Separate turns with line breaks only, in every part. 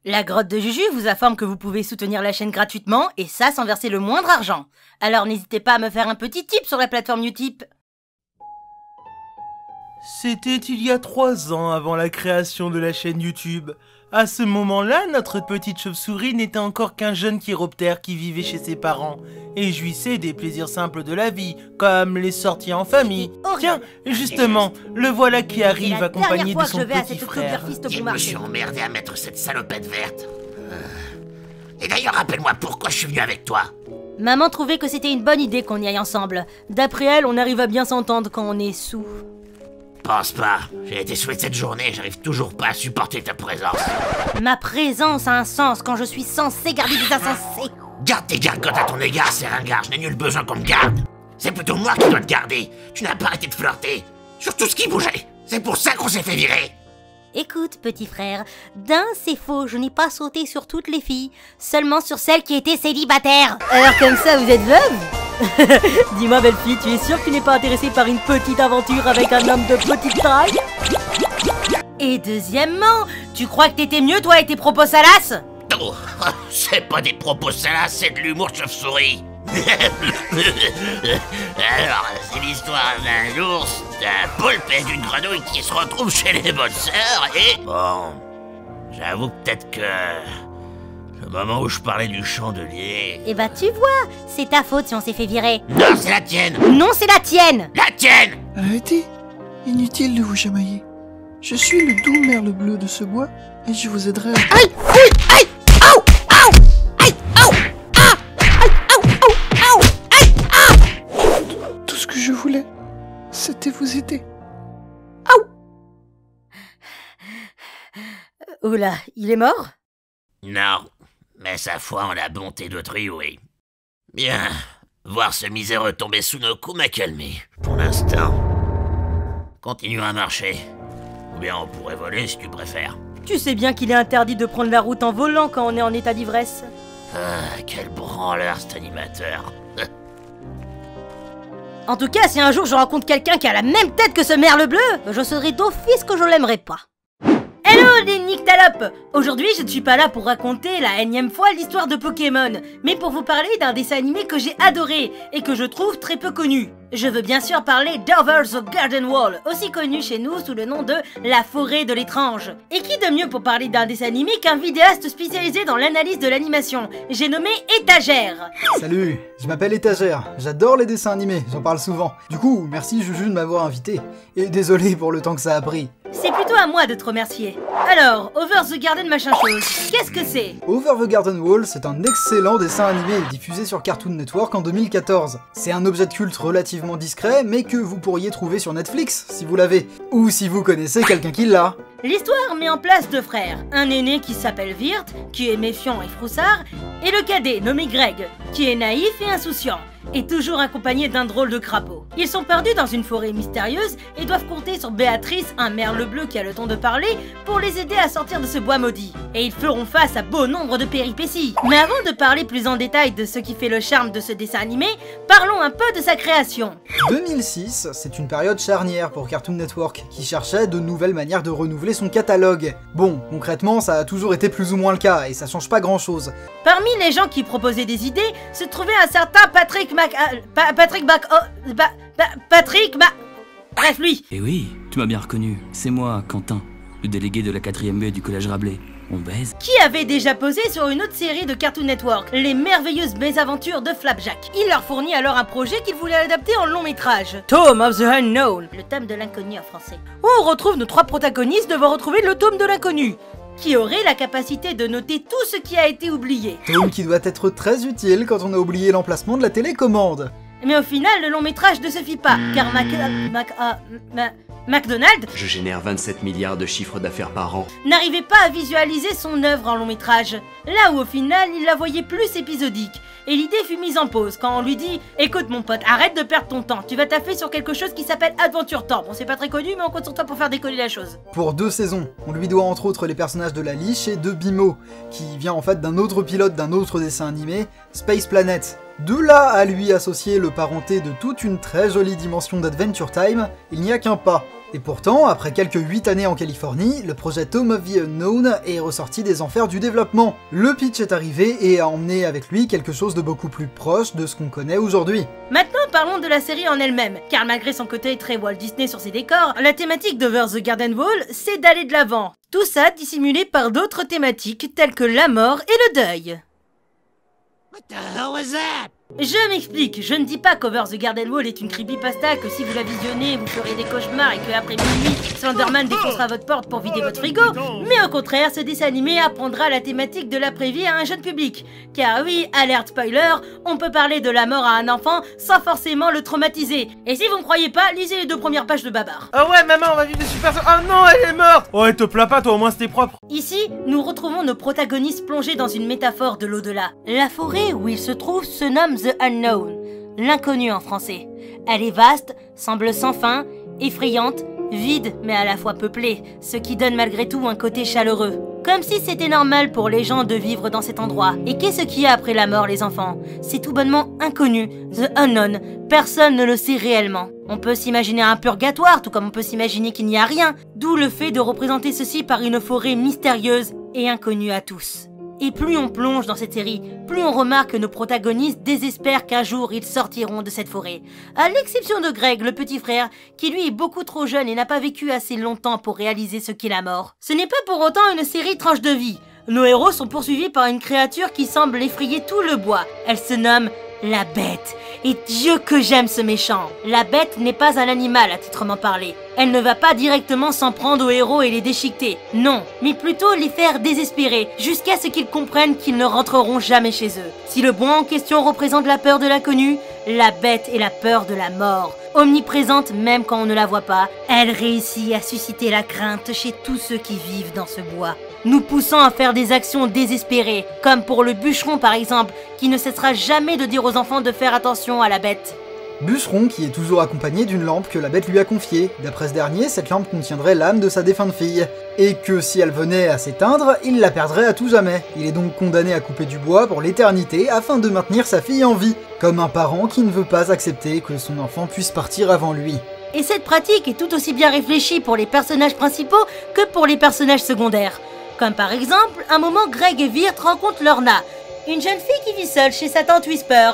La grotte de Juju vous informe que vous pouvez soutenir la chaîne gratuitement, et ça sans verser le moindre argent. Alors n'hésitez pas à me faire un petit tip sur la plateforme Utip.
C'était il y a 3 ans avant la création de la chaîne YouTube. À ce moment-là, notre petite chauve-souris n'était encore qu'un jeune chiroptère qui vivait chez ses parents et jouissait des plaisirs simples de la vie, comme les sorties en famille. Tiens, justement, le voilà qui arrive accompagné de son petit frère.
Je me suis emmerdé à mettre cette salopette verte. Et d'ailleurs, rappelle-moi pourquoi je suis venu avec toi.
Maman trouvait que c'était une bonne idée qu'on y aille ensemble. D'après elle, on arrive à bien s'entendre quand on est sous.
Pense pas, j'ai été saoulé de cette journée, j'arrive toujours pas à supporter ta présence.
Ma présence a un sens quand je suis censé garder des insensés.
Garde tes gardes quant à ton égard, c'est ringard, je n'ai nul besoin qu'on me garde. C'est plutôt moi qui dois te garder, tu n'as pas arrêté de flirter. Sur tout ce qui bougeait, c'est pour ça qu'on s'est fait virer.
Écoute, petit frère, d'un c'est faux, je n'ai pas sauté sur toutes les filles, seulement sur celles qui étaient célibataires. Alors comme ça, vous êtes veuve? Dis-moi belle fille, tu es sûre que tu n'es pas intéressée par une petite aventure avec un homme de petite taille? Et deuxièmement, tu crois que t'étais mieux toi et tes propos salaces?
Oh, c'est pas des propos salaces, c'est de l'humour de chauve-souris. Alors, c'est l'histoire d'un ours, d'un poulpe et d'une grenouille qui se retrouvent chez les bonnes sœurs et... Bon, j'avoue peut-être que... le moment où je parlais du chandelier...
Eh bah tu vois, c'est ta faute si on s'est fait virer.
Non, c'est la tienne.
Non, c'est la tienne.
La tienne.
Arrêtez. Inutile de vous chamailler. Je suis le doux merle bleu de ce bois et je vous aiderai à...
Aïe, oui, aïe, aïe, aïe, aïe, aïe, ah, aïe, aïe, aïe, aïe, aïe.
Tout ce que je voulais, c'était vous aider.
Oula, il est mort?
Non, mais sa foi en la bonté d'autrui, oui. Bien, voir ce miséreux tomber sous nos coups m'a calmé, pour l'instant. Continuons à marcher. Ou bien on pourrait voler si tu préfères.
Tu sais bien qu'il est interdit de prendre la route en volant quand on est en état d'ivresse.
Ah, quel branleur cet animateur.
En tout cas, si un jour je rencontre quelqu'un qui a la même tête que ce merle bleu, je saurai d'office que je l'aimerais pas. Hello les nyctalopes! Aujourd'hui je ne suis pas là pour raconter la énième fois l'histoire de Pokémon, mais pour vous parler d'un dessin animé que j'ai adoré et que je trouve très peu connu. Je veux bien sûr parler d'Over the Garden Wall, aussi connu chez nous sous le nom de La Forêt de l'étrange. Et qui de mieux pour parler d'un dessin animé qu'un vidéaste spécialisé dans l'analyse de l'animation? J'ai nommé Étagère.
Salut, je m'appelle Étagère, j'adore les dessins animés, j'en parle souvent. Du coup, merci Juju de m'avoir invité, et désolé pour le temps que ça a pris.
C'est plutôt à moi de te remercier. Alors, Over the Garden machin chose, qu'est-ce que c'est?
Over the Garden Wall, c'est un excellent dessin animé diffusé sur Cartoon Network en 2014. C'est un objet de culte relativement discret, mais que vous pourriez trouver sur Netflix, si vous l'avez. Ou si vous connaissez quelqu'un qui l'a.
L'histoire met en place 2 frères, un aîné qui s'appelle Wirt, qui est méfiant et froussard, et le cadet nommé Greg, qui est naïf et insouciant, et toujours accompagné d'un drôle de crapaud. Ils sont perdus dans une forêt mystérieuse et doivent compter sur Béatrice, un merle bleu qui a le temps de parler, pour les aider à sortir de ce bois maudit. Et ils feront face à bon nombre de péripéties. Mais avant de parler plus en détail de ce qui fait le charme de ce dessin animé, parlons un peu de sa création.
2006, c'est une période charnière pour Cartoon Network, qui cherchait de nouvelles manières de renouveler son catalogue. Bon, concrètement, ça a toujours été plus ou moins le cas, et ça change pas grand chose.
Parmi les gens qui proposaient des idées, se trouvait un certain Patrick Bref, lui.
Eh oui, tu m'as bien reconnu. C'est moi, Quentin, le délégué de la 4ème B du collège Rabelais. On baise?
Qui avait déjà posé sur une autre série de Cartoon Network, Les merveilleuses mésaventures de Flapjack. Il leur fournit alors un projet qu'il voulait adapter en long métrage, Tome of the Unknown, le tome de l'inconnu en français, où on retrouve nos 3 protagonistes devant retrouver le tome de l'inconnu, qui aurait la capacité de noter tout ce qui a été oublié.
Tome qui doit être très utile quand on a oublié l'emplacement de la télécommande.
Mais au final, le long métrage ne se fit pas, car McDonald,
je génère 27 milliards de chiffres d'affaires par an,
n'arrivait pas à visualiser son œuvre en long métrage, là où au final il la voyait plus épisodique, et l'idée fut mise en pause quand on lui dit « Écoute mon pote, arrête de perdre ton temps, tu vas taffer sur quelque chose qui s'appelle Adventure Temps. Bon c'est pas très connu mais on compte sur toi pour faire décoller la chose. »
Pour 2 saisons, on lui doit entre autres les personnages de la Liche et de Bimo, qui vient en fait d'un autre pilote d'un autre dessin animé, Space Planet. De là à lui associer le parenté de toute une très jolie dimension d'Adventure Time, il n'y a qu'un pas. Et pourtant, après quelques 8 années en Californie, le projet Tome of the Unknown est ressorti des enfers du développement. Le pitch est arrivé et a emmené avec lui quelque chose de beaucoup plus proche de ce qu'on connaît aujourd'hui.
Maintenant parlons de la série en elle-même, car malgré son côté très Walt Disney sur ses décors, la thématique d'Over the Garden Wall, c'est d'aller de l'avant. Tout ça dissimulé par d'autres thématiques telles que la mort et le deuil.
What the hell was that?
Je m'explique, je ne dis pas qu'Over the Garden Wall est une creepypasta, que si vous la visionnez, vous ferez des cauchemars et que après minuit, Slenderman défoncera votre porte pour vider votre frigo, mais au contraire, ce dessin animé apprendra la thématique de l'après-vie à un jeune public. Car oui, alerte spoiler, on peut parler de la mort à un enfant sans forcément le traumatiser. Et si vous me croyez pas, lisez les 2 premières pages de Babar.
Ah ouais, maman, on va vivre des super... Oh non, elle est morte. Oh, et te plains pas, toi, au moins c'était propre.
Ici, nous retrouvons nos protagonistes plongés dans une métaphore de l'au-delà. La forêt où ils se trouvent se nomme The Unknown, l'inconnu en français. Elle est vaste, semble sans fin, effrayante, vide mais à la fois peuplée, ce qui donne malgré tout un côté chaleureux. Comme si c'était normal pour les gens de vivre dans cet endroit. Et qu'est-ce qu'il y a après la mort, les enfants? C'est tout bonnement inconnu, The Unknown, personne ne le sait réellement. On peut s'imaginer un purgatoire, tout comme on peut s'imaginer qu'il n'y a rien, d'où le fait de représenter ceci par une forêt mystérieuse et inconnue à tous. Et plus on plonge dans cette série, plus on remarque que nos protagonistes désespèrent qu'un jour ils sortiront de cette forêt. À l'exception de Greg, le petit frère, qui lui est beaucoup trop jeune et n'a pas vécu assez longtemps pour réaliser ce qu'est la mort. Ce n'est pas pour autant une série tranche de vie. Nos héros sont poursuivis par une créature qui semble effrayer tout le bois. Elle se nomme la Bête. Et Dieu que j'aime ce méchant. La Bête n'est pas un animal à titrement parler. Elle ne va pas directement s'en prendre aux héros et les déchiqueter. Non, mais plutôt les faire désespérer, jusqu'à ce qu'ils comprennent qu'ils ne rentreront jamais chez eux. Si le bois en question représente la peur de l'inconnu, la Bête est la peur de la mort. Omniprésente même quand on ne la voit pas, elle réussit à susciter la crainte chez tous ceux qui vivent dans ce bois, nous poussant à faire des actions désespérées, comme pour le bûcheron par exemple, qui ne cessera jamais de dire aux enfants de faire attention à la Bête.
Bûcheron qui est toujours accompagné d'une lampe que la Bête lui a confiée. D'après ce dernier, cette lampe contiendrait l'âme de sa défunte fille. Et que si elle venait à s'éteindre, il la perdrait à tout jamais. Il est donc condamné à couper du bois pour l'éternité afin de maintenir sa fille en vie, comme un parent qui ne veut pas accepter que son enfant puisse partir avant lui.
Et cette pratique est tout aussi bien réfléchie pour les personnages principaux que pour les personnages secondaires. Comme par exemple, un moment Greg et Wirt rencontrent Lorna, une jeune fille qui vit seule chez sa tante Whisper.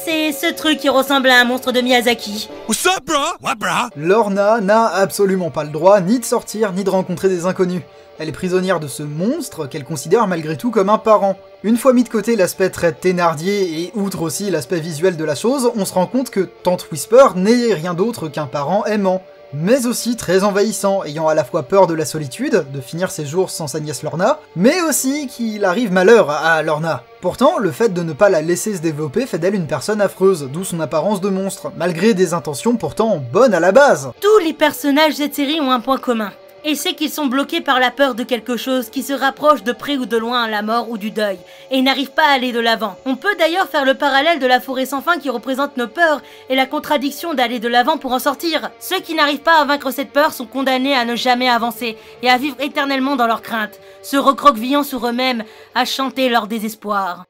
C'est ce truc qui ressemble à un monstre de Miyazaki.
What's up, bro? What, bro?
Lorna n'a absolument pas le droit ni de sortir ni de rencontrer des inconnus. Elle est prisonnière de ce monstre qu'elle considère malgré tout comme un parent. Une fois mis de côté l'aspect très Thénardier et outre aussi l'aspect visuel de la chose, on se rend compte que tante Whisper n'est rien d'autre qu'un parent aimant, mais aussi très envahissant, ayant à la fois peur de la solitude, de finir ses jours sans sa nièce Lorna, mais aussi qu'il arrive malheur à Lorna. Pourtant, le fait de ne pas la laisser se développer fait d'elle une personne affreuse, d'où son apparence de monstre, malgré des intentions pourtant bonnes à la base.
Tous les personnages de cette série ont un point commun, et c'est qu'ils sont bloqués par la peur de quelque chose qui se rapproche de près ou de loin à la mort ou du deuil, et n'arrivent pas à aller de l'avant. On peut d'ailleurs faire le parallèle de la forêt sans fin qui représente nos peurs, et la contradiction d'aller de l'avant pour en sortir. Ceux qui n'arrivent pas à vaincre cette peur sont condamnés à ne jamais avancer, et à vivre éternellement dans leur crainte, se recroquevillant sur eux-mêmes, à chanter leur désespoir.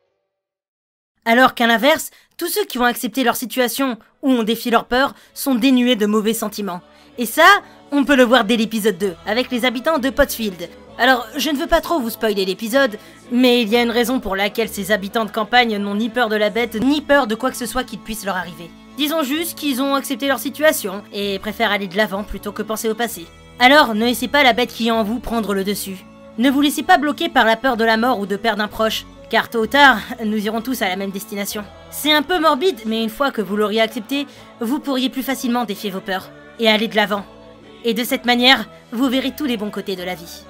Alors qu'à l'inverse, tous ceux qui ont accepté leur situation, ou ont défié leur peur, sont dénués de mauvais sentiments. Et ça, on peut le voir dès l'épisode 2, avec les habitants de Pottsfield. Alors, je ne veux pas trop vous spoiler l'épisode, mais il y a une raison pour laquelle ces habitants de campagne n'ont ni peur de la Bête, ni peur de quoi que ce soit qui puisse leur arriver. Disons juste qu'ils ont accepté leur situation, et préfèrent aller de l'avant plutôt que penser au passé. Alors, ne laissez pas la bête qui est en vous prendre le dessus. Ne vous laissez pas bloquer par la peur de la mort ou de perdre un proche, car tôt ou tard, nous irons tous à la même destination. C'est un peu morbide, mais une fois que vous l'auriez accepté, vous pourriez plus facilement défier vos peurs, et aller de l'avant. Et de cette manière, vous verrez tous les bons côtés de la vie.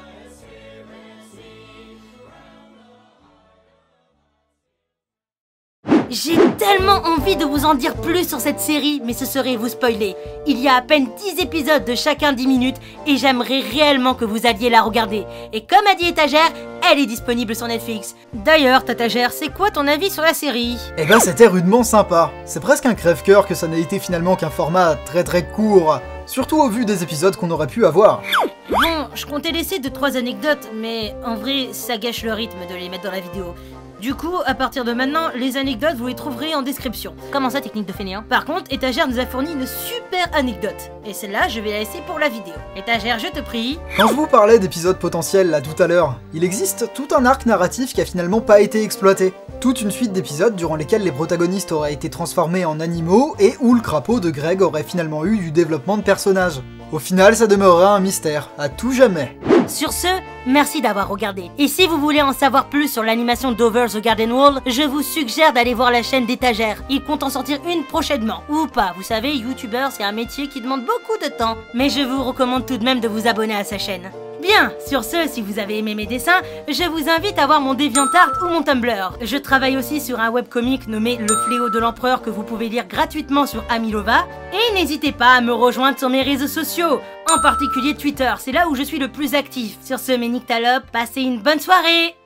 J'ai tellement envie de vous en dire plus sur cette série, mais ce serait vous spoiler. Il y a à peine 10 épisodes de chacun 10 minutes, et j'aimerais réellement que vous alliez la regarder. Et comme a dit Étagère, elle est disponible sur Netflix. D'ailleurs, Tatagère, c'est quoi ton avis sur la série?
Eh ben c'était rudement sympa. C'est presque un crève-cœur que ça n'ait été finalement qu'un format très court. Surtout au vu des épisodes qu'on aurait pu avoir.
Bon, je comptais laisser 2-3 anecdotes, mais en vrai, ça gâche le rythme de les mettre dans la vidéo. Du coup, à partir de maintenant, les anecdotes, vous les trouverez en description. Comment ça, technique de fainéant? Par contre, Étagère nous a fourni une super anecdote. Et celle-là, je vais la laisser pour la vidéo. Étagère, je te prie.
Quand je vous parlais d'épisodes potentiels là tout à l'heure, il existe tout un arc narratif qui a finalement pas été exploité. Toute une suite d'épisodes durant lesquels les protagonistes auraient été transformés en animaux et où le crapaud de Greg aurait finalement eu du développement de personnage. Au final, ça demeurera un mystère, à tout jamais.
Sur ce, merci d'avoir regardé. Et si vous voulez en savoir plus sur l'animation d'Over the Garden Wall, je vous suggère d'aller voir la chaîne d'Étagère. Il compte en sortir une prochainement. Ou pas, vous savez, youtubeur c'est un métier qui demande beaucoup de temps. Mais je vous recommande tout de même de vous abonner à sa chaîne. Bien, sur ce, si vous avez aimé mes dessins, je vous invite à voir mon DeviantArt ou mon Tumblr. Je travaille aussi sur un webcomic nommé Le Fléau de l'Empereur que vous pouvez lire gratuitement sur Amilova. Et n'hésitez pas à me rejoindre sur mes réseaux sociaux, en particulier Twitter, c'est là où je suis le plus actif. Sur ce, mes nyctalopes, passez une bonne soirée!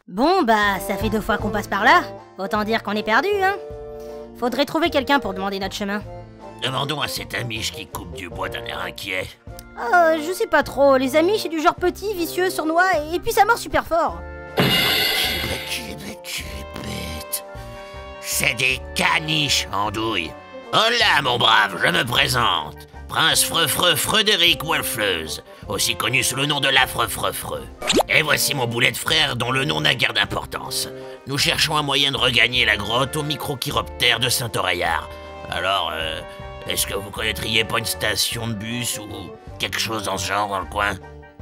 Bon bah, ça fait 2 fois qu'on passe par là. Autant dire qu'on est perdu, hein. Faudrait trouver quelqu'un pour demander notre chemin.
Demandons à cet amiche qui coupe du bois d'un air inquiet.
Je sais pas trop. Les amis, c'est du genre petit, vicieux, sournois, et puis ça mord super fort.
C'est des caniches, andouille. Hola, mon brave, je me présente. Prince Freux Frédéric Wolfleuse, aussi connu sous le nom de l'Affreux. Et voici mon boulet de frère dont le nom n'a guère d'importance. Nous cherchons un moyen de regagner la grotte au microchiroptère de Saint-Oreillard. Alors, est-ce que vous connaîtriez pas une station de bus ou quelque chose dans ce genre dans le coin?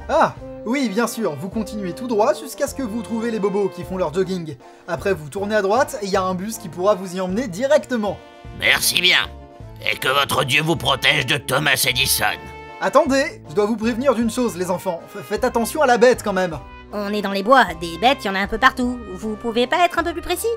Ah, oui, bien sûr, vous continuez tout droit jusqu'à ce que vous trouviez les bobos qui font leur jogging. Après, vous tournez à droite et il y a un bus qui pourra vous y emmener directement.
Merci bien. Et que votre Dieu vous protège de Thomas Edison.
Attendez, je dois vous prévenir d'une chose, les enfants. Faites attention à la bête, quand même.
On est dans les bois, des bêtes, il y en a un peu partout. Vous pouvez pas être un peu plus précis?